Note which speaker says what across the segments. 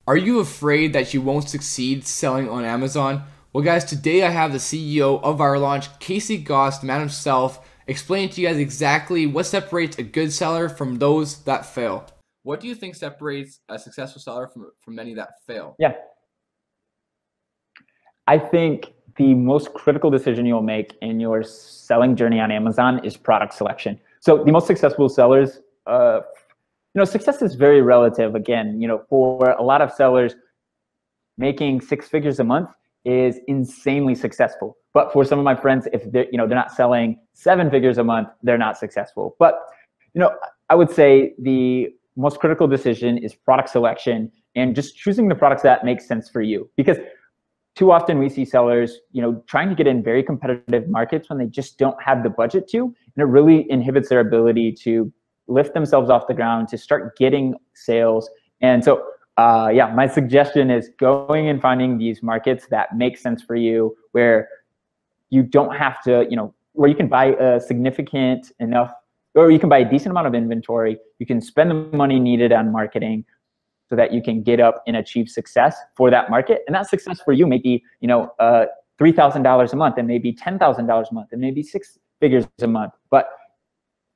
Speaker 1: Are you afraid that you won't succeed selling on Amazon? Well, guys, today I have the CEO of Viral Launch, Casey Gauss, the man himself, explaining to you guys exactly what separates a good seller from those that fail. What do you think separates a successful seller from many that fail?
Speaker 2: Yeah, I think the most critical decision you'll make in your selling journey on Amazon is product selection. So the most successful sellers, success is very relative. Again, for a lot of sellers, making six figures a month is insanely successful. But for some of my friends, if they're not selling seven figures a month, they're not successful. But I would say the most critical decision is product selection and just choosing the products that make sense for you. Because too often we see sellers, trying to get in very competitive markets when they just don't have the budget to, and it really inhibits their ability to lift themselves off the ground, to start getting sales. And so, yeah, my suggestion is going and finding these markets that make sense for you, where you don't have to, where you can buy a significant enough, or you can buy a decent amount of inventory. You can spend the money needed on marketing, so that you can get up and achieve success for that market. And that success for you may be, $3,000 a month, and maybe $10,000 a month, and maybe six figures a month. But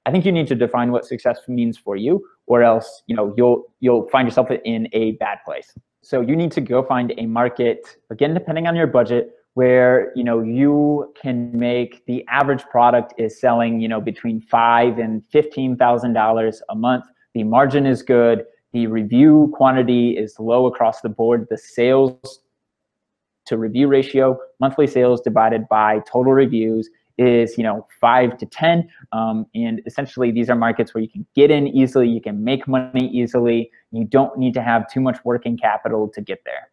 Speaker 2: I think you need to define what success means for you, or else, you'll find yourself in a bad place. So you need to go find a market, again, depending on your budget, where you can make the average product is selling, between $5,000 and $15,000 a month. The margin is good. The review quantity is low across the board. The sales to review ratio, monthly sales divided by total reviews, is 5 to 10. And essentially, these are markets where you can get in easily, you can make money easily. You don't need to have too much working capital to get there.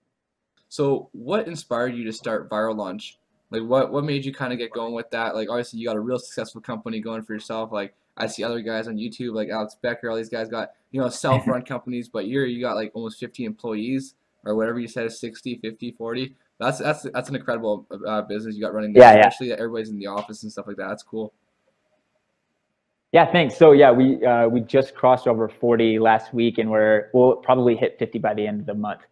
Speaker 1: So, what inspired you to start Viral Launch? Like, what made you kind of get going with that? Like, obviously, you got a real successful company going for yourself. Like, I see other guys on YouTube, like Alex Becker, all these guys got, self-run companies, but you got like almost 50 employees or whatever you said, 60, 50, 40. That's an incredible business you got running there,
Speaker 2: Yeah, yeah.
Speaker 1: especially that everybody's in the office and stuff like that. That's cool.
Speaker 2: Yeah, thanks. So yeah, we just crossed over 40 last week, and we'll probably hit 50 by the end of the month.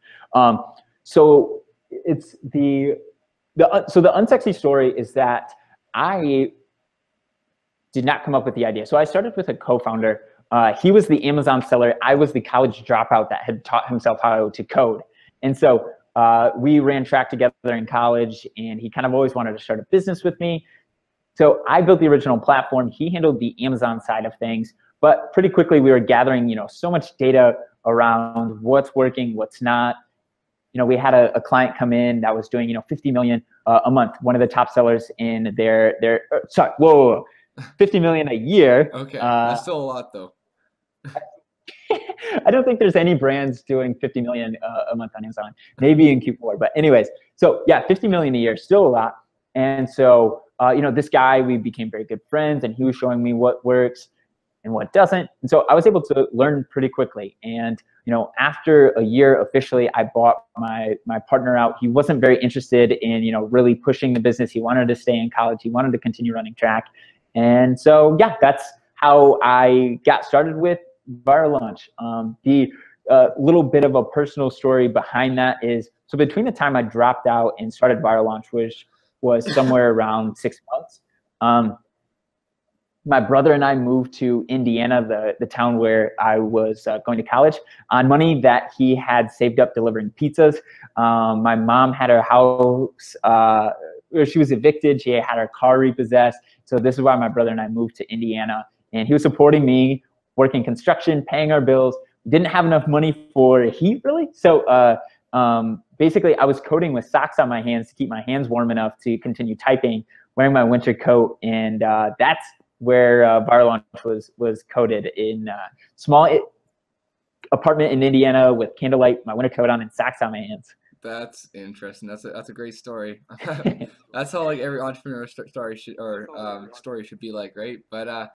Speaker 2: So it's so the unsexy story is that I did not come up with the idea. So I started with a co-founder. He was the Amazon seller. I was the college dropout that had taught himself how to code. And so we ran track together in college, and he kind of always wanted to start a business with me. So I built the original platform. He handled the Amazon side of things. But pretty quickly, we were gathering, so much data around what's working, what's not. We had a client come in that was doing, 50 million a month, one of the top sellers in sorry, whoa, 50 million a year.
Speaker 1: Okay, that's still a lot though.
Speaker 2: I don't think there's any brands doing 50 million a month on Amazon, maybe in Q4. But anyways, so yeah, 50 million a year, still a lot. And so, this guy, we became very good friends, and he was showing me what works and what doesn't. And so I was able to learn pretty quickly. And, after a year officially, I bought my partner out. He wasn't very interested in, really pushing the business. He wanted to stay in college. He wanted to continue running track. And so, yeah, that's how I got started with Viral Launch. The little bit of a personal story behind that is, so between the time I dropped out and started Viral Launch, which was somewhere around 6 months, my brother and I moved to Indiana, the town where I was going to college, on money that he had saved up delivering pizzas. My mom had her house, she was evicted. She had her car repossessed. So this is why my brother and I moved to Indiana. And he was supporting me, working construction, paying our bills. Didn't have enough money for heat, really. So basically, I was coding with socks on my hands to keep my hands warm enough to continue typing, wearing my winter coat. And that's where Viral Launch was coded, in a small apartment in Indiana with candlelight, my winter coat on, and socks on my hands.
Speaker 1: That's interesting. That's a great story. That's how like every entrepreneur story should be like, right? But